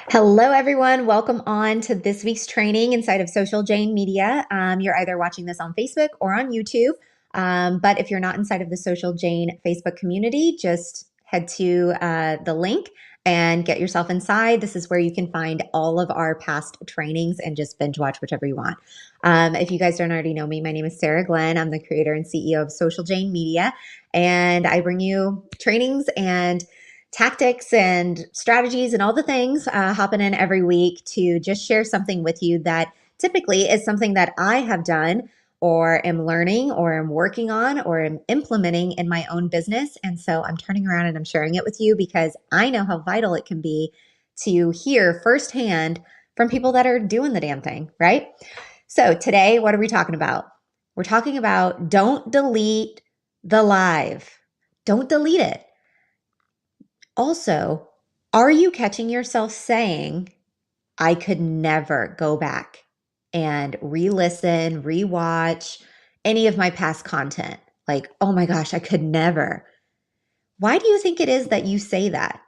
Hello, everyone. Welcome on to this week's training inside of Social Jane Media. You're either watching this on Facebook or on YouTube. But if you're not inside of the Social Jane Facebook community, just head to the link and get yourself inside. This is where you can find all of our past trainings and just binge watch whichever you want. If you guys don't already know me, my name is Sarah Glenn. I'm the creator and CEO of Social Jane Media, and I bring you trainings and tactics and strategies and all the things hopping in every week to just share something with you that typically is something that I have done or am learning or am working on or am implementing in my own business. And so I'm turning around and I'm sharing it with you because I know how vital it can be to hear firsthand from people that are doing the damn thing, right? So today, what are we talking about? We're talking about don't delete the live. Don't delete it. Also, are you catching yourself saying, I could never go back and re-listen, re-watch any of my past content? Like, oh my gosh, I could never. Why do you think it is that you say that?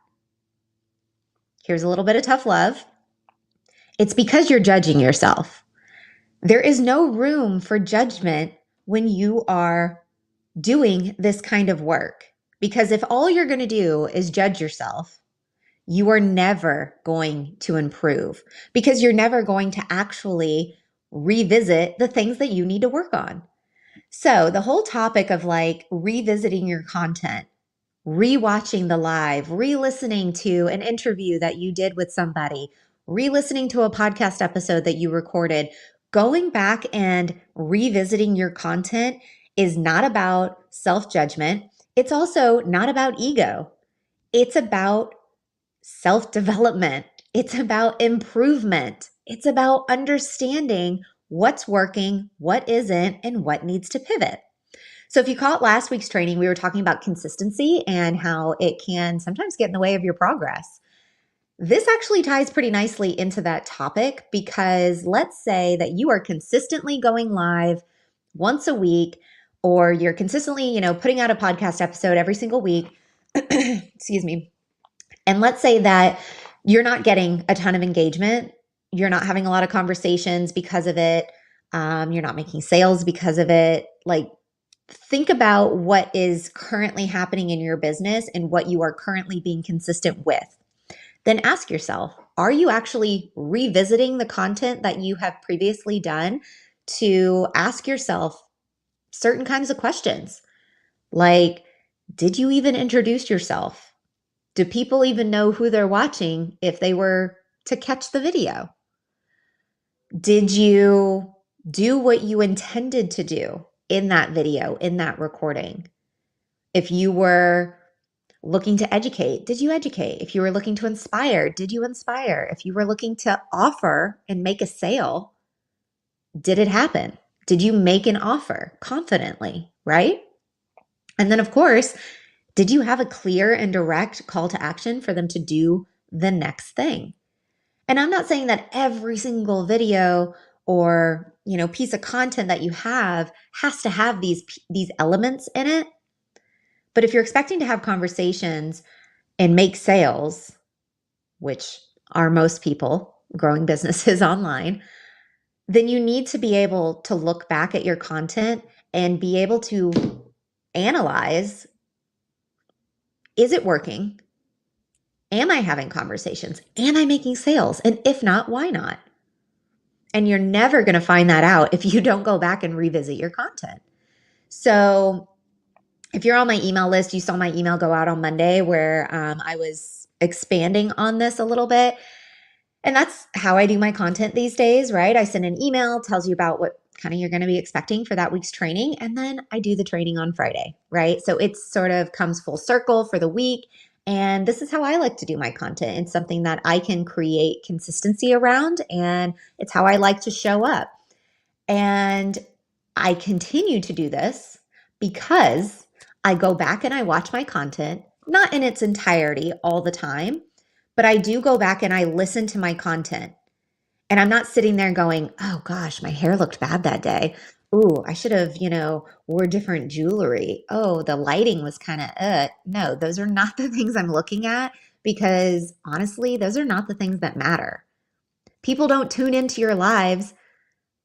Here's a little bit of tough love. It's because you're judging yourself. There is no room for judgment when you are doing this kind of work. Because if all you're going to do is judge yourself, you are never going to improve because you're never going to actually revisit the things that you need to work on. So the whole topic of like revisiting your content, rewatching the live, re-listening to an interview that you did with somebody, re-listening to a podcast episode that you recorded, going back and revisiting your content is not about self-judgment. It's also not about ego. It's about self-development. It's about improvement. It's about understanding what's working, what isn't, and what needs to pivot. So if you caught last week's training, we were talking about consistency and how it can sometimes get in the way of your progress. This actually ties pretty nicely into that topic because let's say that you are consistently going live once a week, or you're consistently, putting out a podcast episode every single week. Excuse me. And let's say that you're not getting a ton of engagement. You're not having a lot of conversations because of it. You're not making sales because of it. Like, think about what is currently happening in your business and what you are currently being consistent with. Then ask yourself, are you actually revisiting the content that you have previously done to ask yourself certain kinds of questions? Like, did you even introduce yourself? Do people even know who they're watching if they were to catch the video? Did you do what you intended to do in that video, in that recording? If you were looking to educate, did you educate? If you were looking to inspire, did you inspire? If you were looking to offer and make a sale, did it happen? Did you make an offer confidently, right? And then, of course, did you have a clear and direct call to action for them to do the next thing? And I'm not saying that every single video or, piece of content that you have has to have these elements in it. But if you're expecting to have conversations and make sales, which are most people growing businesses online, then you need to be able to look back at your content and be able to analyze, is it working? Am I having conversations? Am I making sales? And if not, why not? And you're never going to find that out if you don't go back and revisit your content. So if you're on my email list, you saw my email go out on Monday where I was expanding on this a little bit. And that's how I do my content these days, right? I send an email, tells you about what kind of you're going to be expecting for that week's training. And then I do the training on Friday, right? So it sort of comes full circle for the week. And this is how I like to do my content. It's something that I can create consistency around, and it's how I like to show up. And I continue to do this because I go back and I watch my content, not in its entirety all the time, but I do go back and I listen to my content. And I'm not sitting there going, oh gosh, my hair looked bad that day. Ooh, I should have, wore different jewelry. Oh, the lighting was kind of, no, those are not the things I'm looking at, because honestly, those are not the things that matter. People don't tune into your lives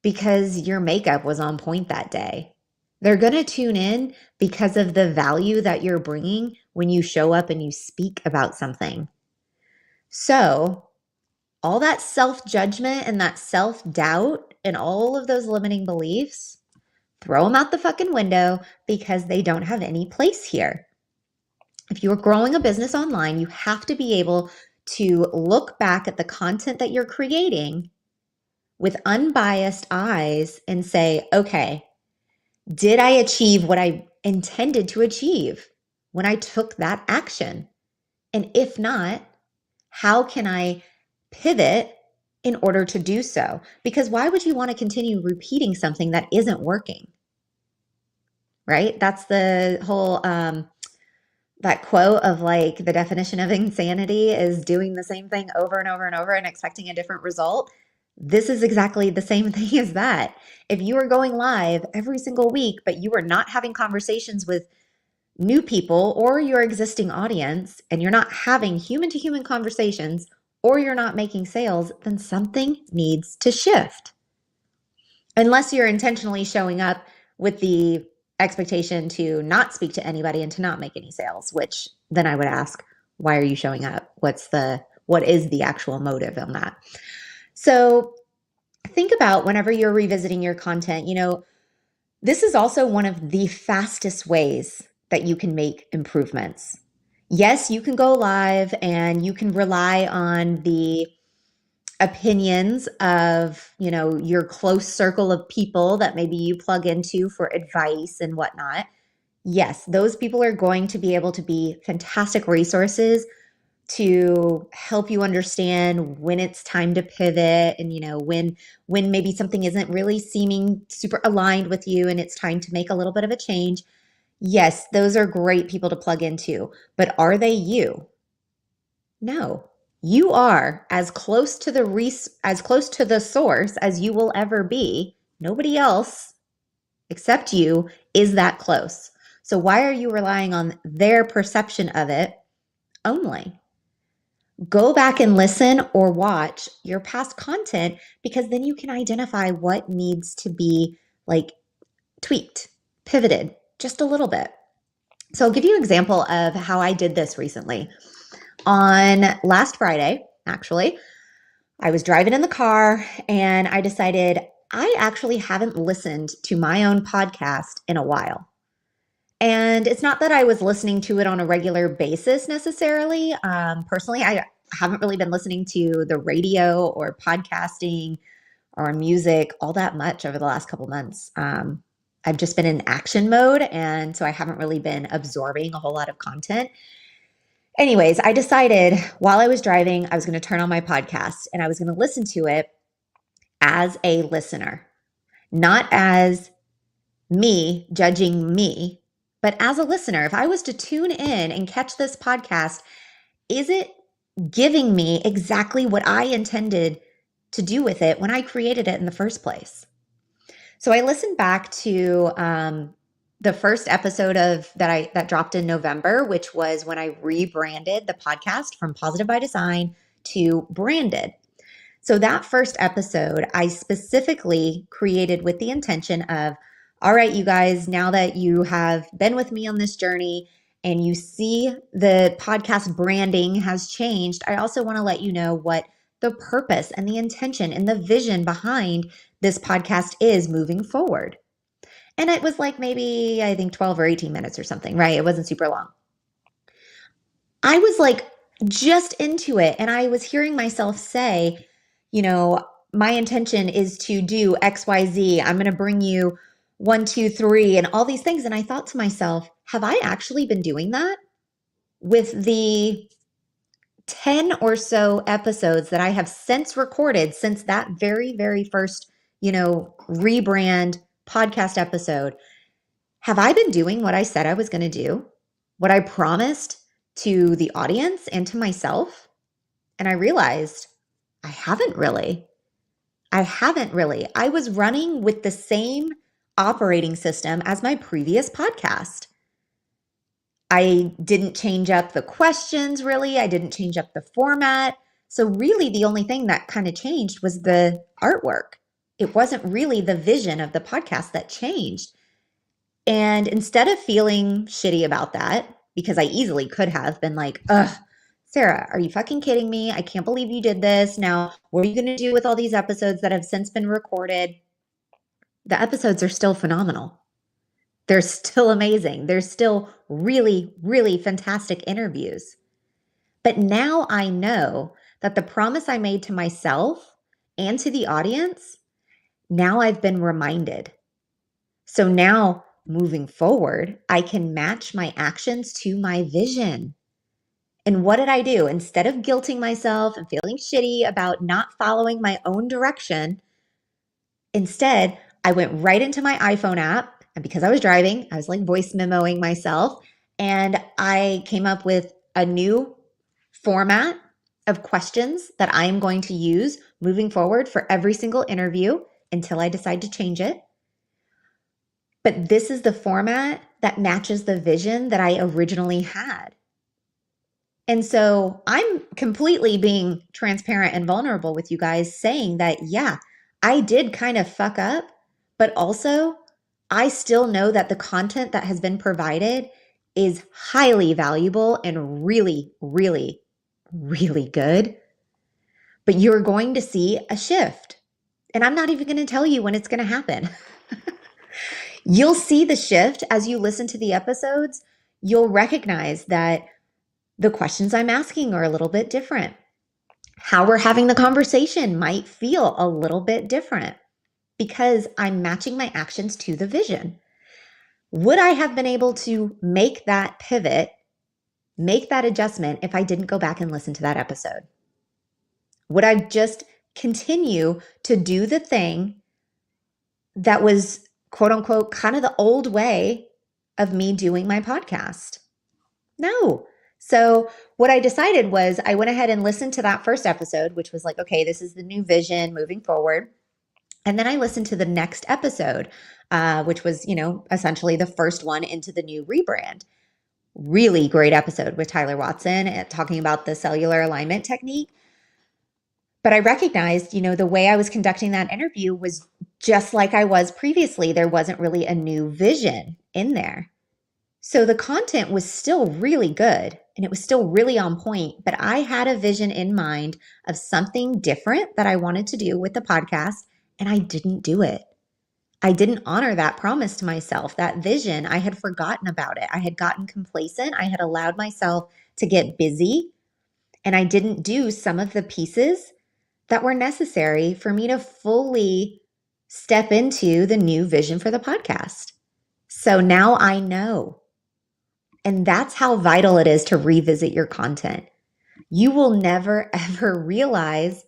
because your makeup was on point that day. They're going to tune in because of the value that you're bringing when you show up and you speak about something. So, all that self-judgment and that self-doubt and all of those limiting beliefs, throw them out the fucking window because they don't have any place here. If you're growing a business online, you have to be able to look back at the content that you're creating with unbiased eyes and say, okay, did I achieve what I intended to achieve when I took that action? And if not, how can I pivot in order to do so? Because why would you want to continue repeating something that isn't working? Right? That's the whole that quote of like the definition of insanity is doing the same thing over and over and over and expecting a different result. This is exactly the same thing as that. If you are going live every single week, but you are not having conversations with new people or your existing audience, and you're not having human to human conversations, or you're not making sales, then something needs to shift. Unless you're intentionally showing up with the expectation to not speak to anybody and to not make any sales, which then I would ask, why are you showing up? What is the actual motive on that? So think about whenever you're revisiting your content, this is also one of the fastest ways that you can make improvements. Yes, you can go live and you can rely on the opinions of, your close circle of people that maybe you plug into for advice and whatnot. Yes, those people are going to be able to be fantastic resources to help you understand when it's time to pivot and when maybe something isn't really seeming super aligned with you and it's time to make a little bit of a change. Yes, those are great people to plug into, but are they you? No. You are as close to the source as you will ever be. Nobody else except you is that close. So why are you relying on their perception of it only? Go back and listen or watch your past content because then you can identify what needs to be like tweaked, pivoted just a little bit. So I'll give you an example of how I did this recently. On last Friday, actually, I was driving in the car and I decided I actually haven't listened to my own podcast in a while. And it's not that I was listening to it on a regular basis necessarily. Personally, I haven't really been listening to the radio or podcasting or music all that much over the last couple months. I've just been in action mode. And so I haven't really been absorbing a whole lot of content. Anyways, I decided while I was driving, I was going to turn on my podcast and I was going to listen to it as a listener, not as me judging me, but as a listener. If I was to tune in and catch this podcast, is it giving me exactly what I intended to do with it when I created it in the first place? So I listened back to the first episode of that dropped in November, which was when I rebranded the podcast from Positive by Design to Branded. So that first episode, I specifically created with the intention of, all right, you guys, now that you have been with me on this journey and you see the podcast branding has changed, I also want to let you know what the purpose and the intention and the vision behind this podcast is moving forward. And it was like maybe, I think 12 or 18 minutes or something, right? It wasn't super long. I was like just into it. And I was hearing myself say, my intention is to do X, Y, Z. I'm going to bring you 1, 2, 3 and all these things. And I thought to myself, have I actually been doing that with the 10 or so episodes that I have since recorded since that very, very first, rebrand podcast episode? Have I been doing what I said I was going to do? What I promised to the audience and to myself? And I realized I haven't really. I was running with the same operating system as my previous podcast. I didn't change up the questions really. I didn't change up the format. So really the only thing that kind of changed was the artwork. It wasn't really the vision of the podcast that changed. And instead of feeling shitty about that, because I easily could have been like, ugh, Sarah, are you fucking kidding me? I can't believe you did this. Now, what are you going to do with all these episodes that have since been recorded? The episodes are still phenomenal. They're still amazing. They're still really, really fantastic interviews. But now I know that the promise I made to myself and to the audience, now I've been reminded. So now moving forward, I can match my actions to my vision. And what did I do? Instead of guilting myself and feeling shitty about not following my own direction, instead, I went right into my iPhone app. And because I was driving, I was like voice memoing myself. And I came up with a new format of questions that I am going to use moving forward for every single interview until I decide to change it. But this is the format that matches the vision that I originally had. And so I'm completely being transparent and vulnerable with you guys, saying that, yeah, I did kind of fuck up, but also I still know that the content that has been provided is highly valuable and really, really, really good. But you're going to see a shift. And I'm not even going to tell you when it's going to happen. You'll see the shift as you listen to the episodes. You'll recognize that the questions I'm asking are a little bit different. How we're having the conversation might feel a little bit different because I'm matching my actions to the vision. Would I have been able to make that pivot, make that adjustment if I didn't go back and listen to that episode? Would I just continue to do the thing that was, quote unquote, kind of the old way of me doing my podcast? No. So what I decided was I went ahead and listened to that first episode, which was like, okay, this is the new vision moving forward. And then I listened to the next episode, which was, essentially the first one into the new rebrand. Really great episode with Tyler Watson talking about the cellular alignment technique. But I recognized, the way I was conducting that interview was just like I was previously. There wasn't really a new vision in there. So the content was still really good and it was still really on point, but I had a vision in mind of something different that I wanted to do with the podcast, and I didn't do it. I didn't honor that promise to myself, that vision. I had forgotten about it. I had gotten complacent. I had allowed myself to get busy, and I didn't do some of the pieces that were necessary for me to fully step into the new vision for the podcast. So now I know. And that's how vital it is to revisit your content. You will never, ever realize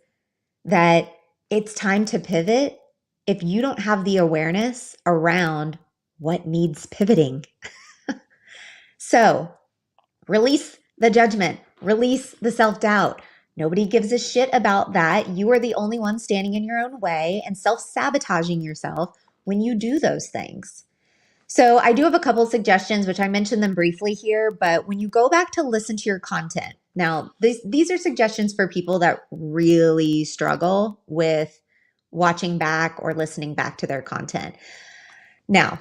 that it's time to pivot if you don't have the awareness around what needs pivoting. So release the judgment, release the self-doubt. Nobody gives a shit about that. You are the only one standing in your own way and self-sabotaging yourself when you do those things. So I do have a couple suggestions, which I mentioned them briefly here, but when you go back to listen to your content, now these are suggestions for people that really struggle with watching back or listening back to their content. Now,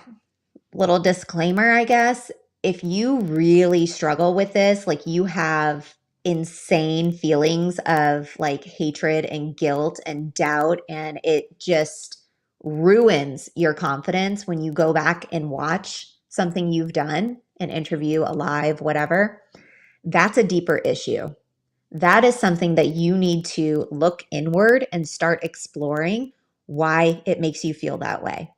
little disclaimer, I guess, if you really struggle with this, like you have insane feelings of like hatred and guilt and doubt, and it just ruins your confidence when you go back and watch something you've done, an interview, a live, whatever, that's a deeper issue. That is something that you need to look inward and start exploring why it makes you feel that way.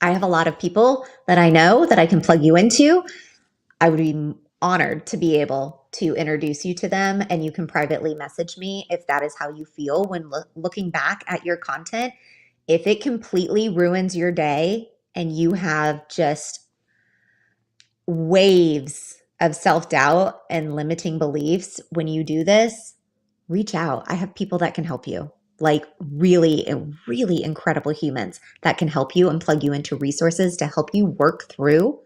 I have a lot of people that I know that I can plug you into. I would be honored to be able to introduce you to them, and you can privately message me if that is how you feel when looking back at your content. If it completely ruins your day and you have just waves of self-doubt and limiting beliefs when you do this, reach out. I have people that can help you, like really, really incredible humans that can help you and plug you into resources to help you work through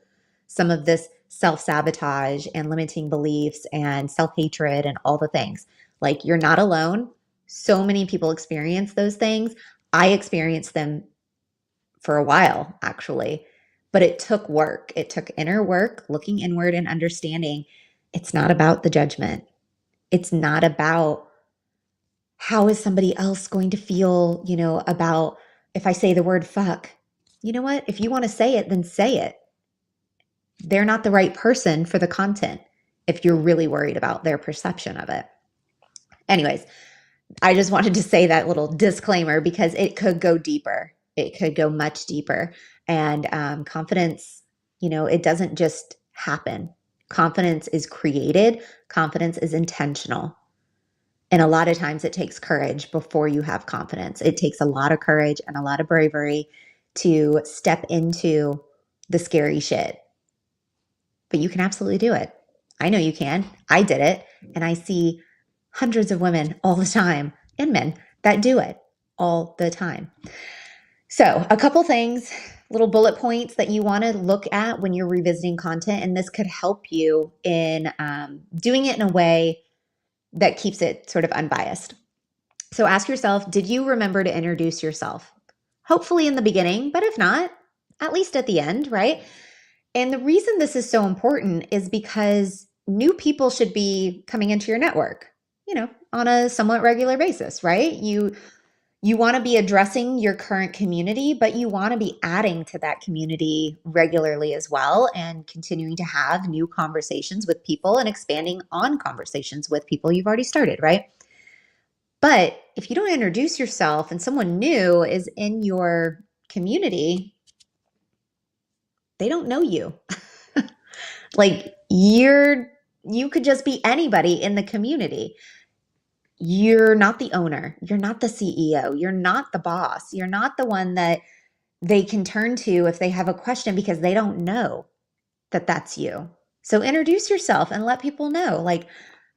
some of this self-sabotage and limiting beliefs and self-hatred and all the things. Like, you're not alone. So many people experience those things. I experienced them for a while, actually, but it took work. It took inner work, looking inward and understanding it's not about the judgment. It's not about how is somebody else going to feel, about if I say the word fuck. You know what? If you want to say it, then say it. They're not the right person for the content if you're really worried about their perception of it. Anyways, I just wanted to say that little disclaimer because it could go deeper. It could go much deeper. And confidence, it doesn't just happen. Confidence is created, confidence is intentional. And a lot of times it takes courage before you have confidence. It takes a lot of courage and a lot of bravery to step into the scary shit. But you can absolutely do it. I know you can. I did it. And I see hundreds of women all the time, and men, that do it all the time. So a couple things, little bullet points that you want to look at when you're revisiting content. And this could help you in doing it in a way that keeps it sort of unbiased. So ask yourself, did you remember to introduce yourself? Hopefully in the beginning, but if not, at least at the end, right? And the reason this is so important is because new people should be coming into your network, on a somewhat regular basis, right? You want to be addressing your current community, but you want to be adding to that community regularly as well and continuing to have new conversations with people and expanding on conversations with people you've already started, right? But if you don't introduce yourself and someone new is in your community, they don't know you. Like, you could just be anybody in the community. You're not the owner. You're not the CEO. You're not the boss. You're not the one that they can turn to if they have a question because they don't know that that's you. So introduce yourself and let people know, like,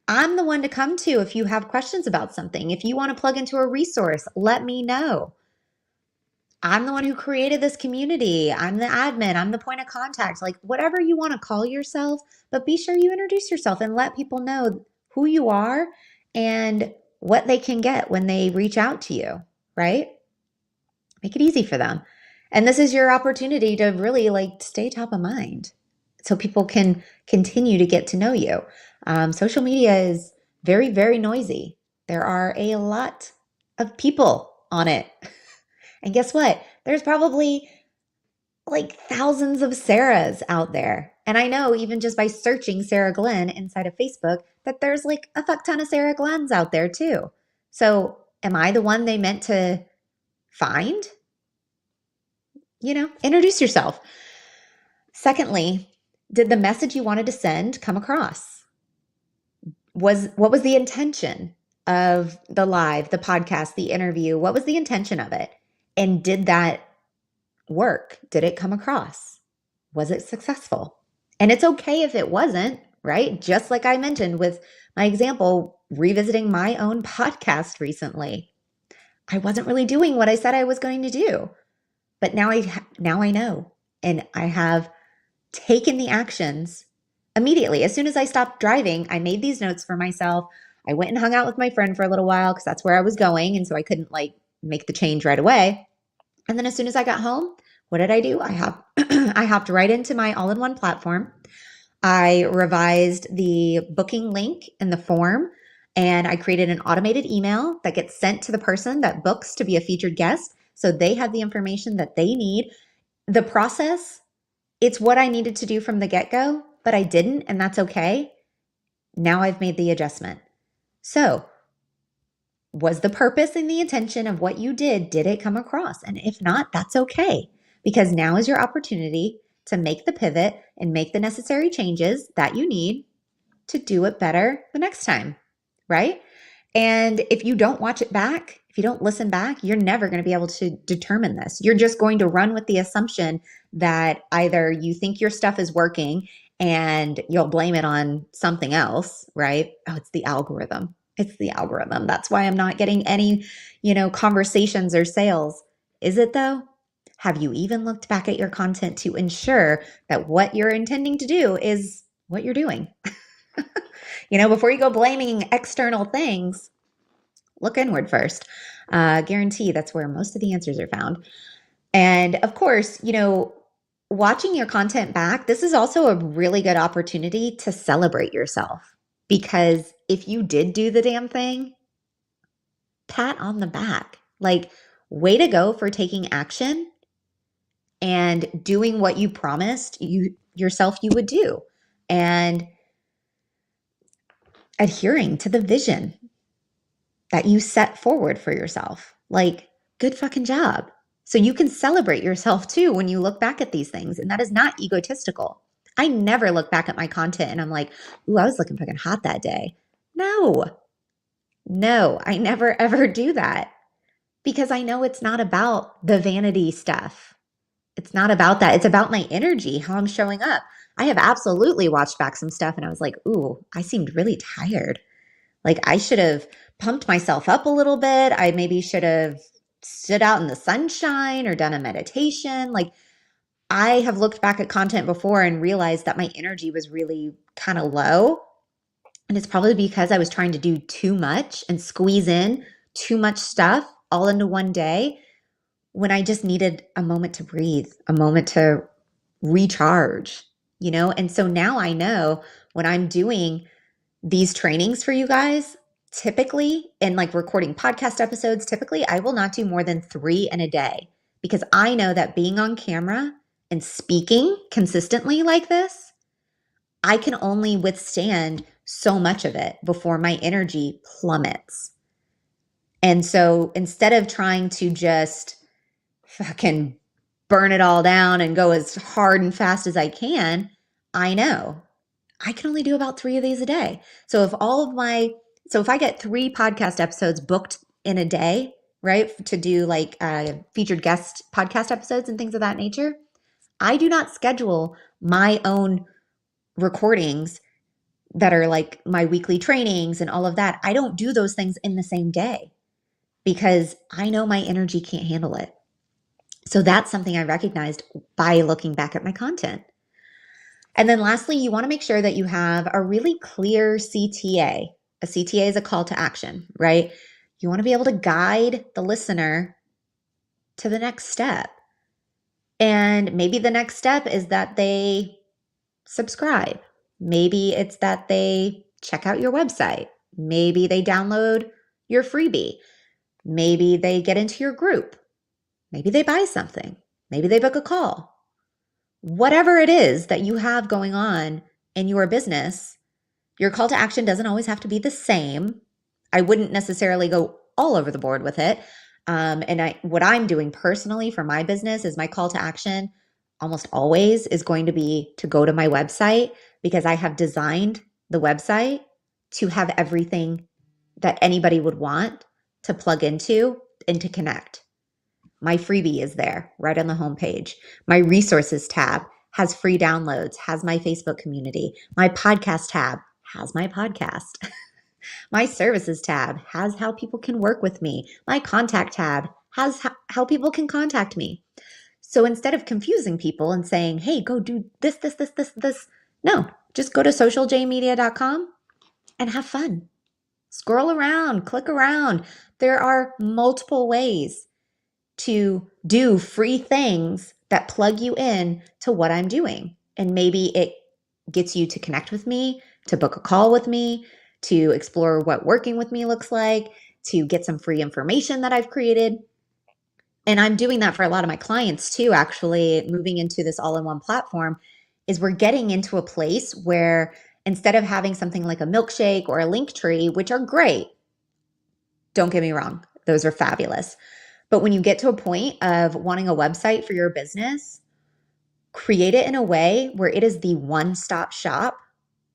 I'm the one to come to if you have questions about something. If you want to plug into a resource, let me know. I'm the one who created this community. I'm the admin. I'm the point of contact. Like, whatever you want to call yourself, but be sure you introduce yourself and let people know who you are and what they can get when they reach out to you, right? Make it easy for them. And this is your opportunity to really stay top of mind so people can continue to get to know you. Social media is very, very noisy. There are a lot of people on it. And guess what? There's probably thousands of Sarahs out there. And I know even just by searching Sarah Glenn inside of Facebook that there's a fuck ton of Sarah Glenns out there too. So am I the one they meant to find? Introduce yourself. Secondly, did the message you wanted to send come across? What was the intention of the live, the podcast, the interview? What was the intention of it? And did that work? Did it come across? Was it successful? And it's okay if it wasn't, right? Just like I mentioned with my example, revisiting my own podcast recently. I wasn't really doing what I said I was going to do. But now I know, and I have taken the actions immediately. As soon as I stopped driving, I made these notes for myself. I went and hung out with my friend for a little while because that's where I was going. And so I couldn't make the change right away. And then as soon as I got home, what did I do? I hopped right into my all-in-one platform. I revised the booking link in the form, and I created an automated email that gets sent to the person that books to be a featured guest. So they have the information that they need. The process, it's what I needed to do from the get-go, but I didn't, and that's okay. Now I've made the adjustment. So was the purpose and the intention of what you did it come across? And if not, that's okay, because now is your opportunity to make the pivot and make the necessary changes that you need to do it better the next time, right? And if you don't watch it back, if you don't listen back, you're never going to be able to determine this. You're just going to run with the assumption that either you think your stuff is working and you'll blame it on something else, right? Oh, it's the algorithm. It's the algorithm. That's why I'm not getting any, conversations or sales. Is it though? Have you even looked back at your content to ensure that what you're intending to do is what you're doing? Before you go blaming external things, look inward first. Guarantee that's where most of the answers are found. And of course, watching your content back, this is also a really good opportunity to celebrate yourself. Because if you did do the damn thing, pat on the back. Like, way to go for taking action and doing what you promised yourself you would do, and adhering to the vision that you set forward for yourself. Like, good fucking job. So you can celebrate yourself too when you look back at these things. And that is not egotistical. I never look back at my content and I'm like, ooh, I was looking fucking hot that day. No, I never ever do that, because I know it's not about the vanity stuff. It's not about that. It's about my energy, how I'm showing up. I have absolutely watched back some stuff and I was like, ooh, I seemed really tired. Like, I should have pumped myself up a little bit. I maybe should have stood out in the sunshine or done a meditation. Like, I have looked back at content before and realized that my energy was really kind of low. And it's probably because I was trying to do too much and squeeze in too much stuff all into one day, when I just needed a moment to breathe, a moment to recharge, And so now I know when I'm doing these trainings for you guys, typically, and like recording podcast episodes, typically I will not do more than 3 in a day, because I know that being on camera and speaking consistently like this, I can only withstand so much of it before my energy plummets. And so instead of trying to just fucking burn it all down and go as hard and fast as I can, I know I can only do about 3 of these a day. So if I get 3 podcast episodes booked in a day, right, to do like featured guest podcast episodes and things of that nature, I do not schedule my own recordings that are like my weekly trainings and all of that. I don't do those things in the same day, because I know my energy can't handle it. So that's something I recognized by looking back at my content. And then lastly, you want to make sure that you have a really clear CTA. A CTA is a call to action, right? You want to be able to guide the listener to the next step. And maybe the next step is that they subscribe. Maybe it's that they check out your website. Maybe they download your freebie. Maybe they get into your group. Maybe they buy something. Maybe they book a call. Whatever it is that you have going on in your business, your call to action doesn't always have to be the same. I wouldn't necessarily go all over the board with it. What I'm doing personally for my business is my call to action almost always is going to be to go to my website, because I have designed the website to have everything that anybody would want to plug into and to connect. My freebie is there right on the homepage. My resources tab has free downloads, has my Facebook community. My podcast tab has my podcast. My services tab has how people can work with me. My contact tab has how people can contact me. So instead of confusing people and saying, hey, go do this, no, just go to socialjmedia.com and have fun. Scroll around, click around. There are multiple ways to do free things that plug you in to what I'm doing. And maybe it gets you to connect with me, to book a call with me, to explore what working with me looks like, to get some free information that I've created. And I'm doing that for a lot of my clients too, actually. Moving into this all-in-one platform is we're getting into a place where instead of having something like a milkshake or a link tree, which are great, don't get me wrong, those are fabulous. But when you get to a point of wanting a website for your business, create it in a way where it is the one-stop shop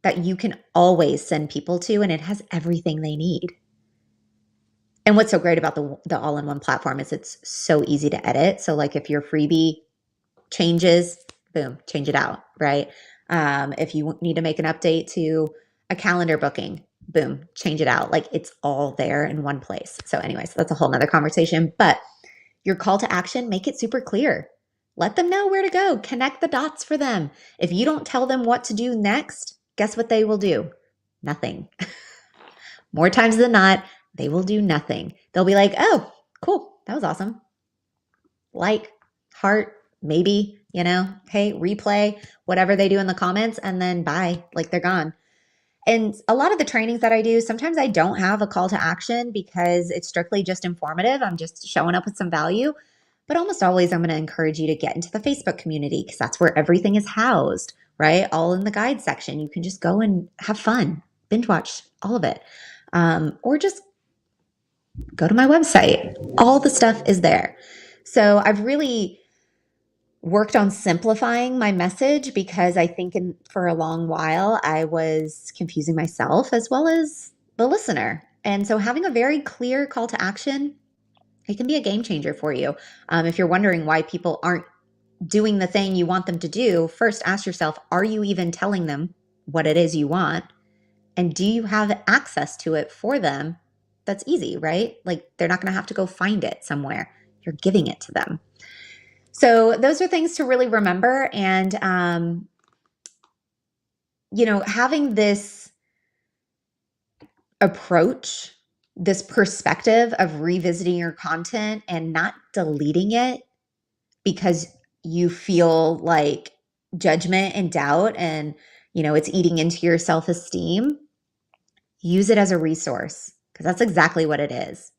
that you can always send people to, and it has everything they need. And what's so great about the all-in-one platform is it's so easy to edit. So like if your freebie changes, boom, change it out, right? If you need to make an update to a calendar booking, boom, change it out. Like it's all there in one place. So anyways, that's a whole nother conversation. But your call to action, make it super clear. Let them know where to go. Connect the dots for them. If you don't tell them what to do next, guess what they will do? Nothing. More times than not, they will do nothing. They'll be like, oh, cool. That was awesome. Like, heart, maybe, hey, replay, whatever they do in the comments, and then bye. Like they're gone. And a lot of the trainings that I do, sometimes I don't have a call to action because it's strictly just informative. I'm just showing up with some value. But almost always, I'm going to encourage you to get into the Facebook community because that's where everything is housed, right? All in the guide section. You can just go and have fun, binge watch all of it. Or just go to my website. All the stuff is there. So I've really worked on simplifying my message because I think for a long while I was confusing myself as well as the listener. And so having a very clear call to action, it can be a game changer for you. If you're wondering why people aren't doing the thing you want them to do, first ask yourself, are you even telling them what it is you want? And do you have access to it for them? That's easy, right? Like they're not going to have to go find it somewhere. You're giving it to them. So those are things to really remember. And, having this approach, this perspective of revisiting your content and not deleting it because you feel like judgment and doubt and, it's eating into your self-esteem, use it as a resource because that's exactly what it is.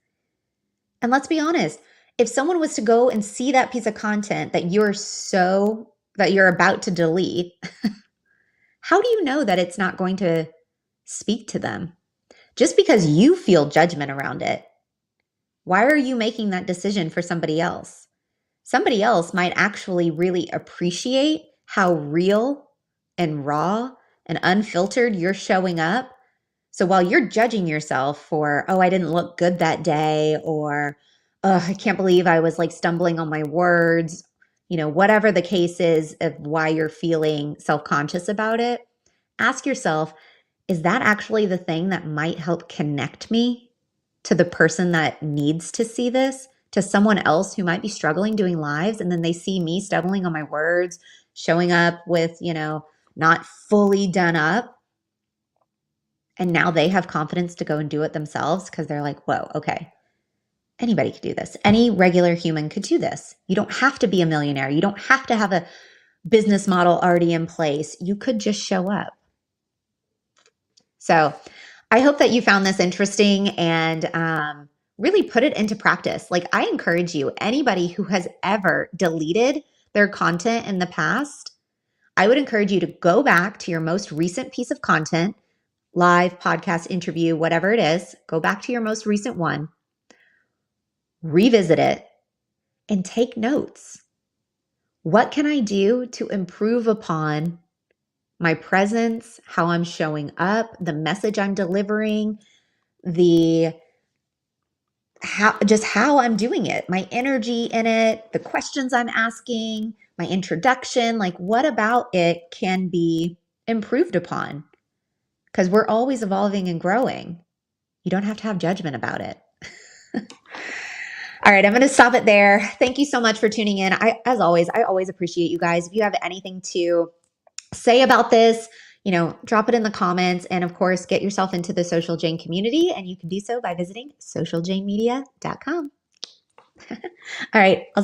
And let's be honest, if someone was to go and see that piece of content that you're about to delete, how do you know that it's not going to speak to them? Just because you feel judgment around it, why are you making that decision for somebody else? Somebody else might actually really appreciate how real and raw and unfiltered you're showing up. So while you're judging yourself for, oh, I didn't look good that day, or, oh, I can't believe I was like stumbling on my words, whatever the case is of why you're feeling self-conscious about it, ask yourself, is that actually the thing that might help connect me to the person that needs to see this, to someone else who might be struggling doing lives, and then they see me stumbling on my words, showing up with, not fully done up, and now they have confidence to go and do it themselves because they're like, whoa, okay, anybody could do this. Any regular human could do this. You don't have to be a millionaire. You don't have to have a business model already in place. You could just show up. So I hope that you found this interesting and really put it into practice. Like I encourage you, anybody who has ever deleted their content in the past, I would encourage you to go back to your most recent piece of content, live, podcast, interview, whatever it is, go back to your most recent one, revisit it, and take notes. What can I do to improve upon my presence, how I'm showing up, the message I'm delivering, how I'm doing it, my energy in it, the questions I'm asking, my introduction, like what about it can be improved upon? Because we're always evolving and growing. You don't have to have judgment about it. All right, I'm going to stop it there. Thank you so much for tuning in. As always, I always appreciate you guys. If you have anything to say about this, drop it in the comments. And of course, get yourself into the Social Jane community. And you can do so by visiting socialjanemedia.com. All right, I'll see you.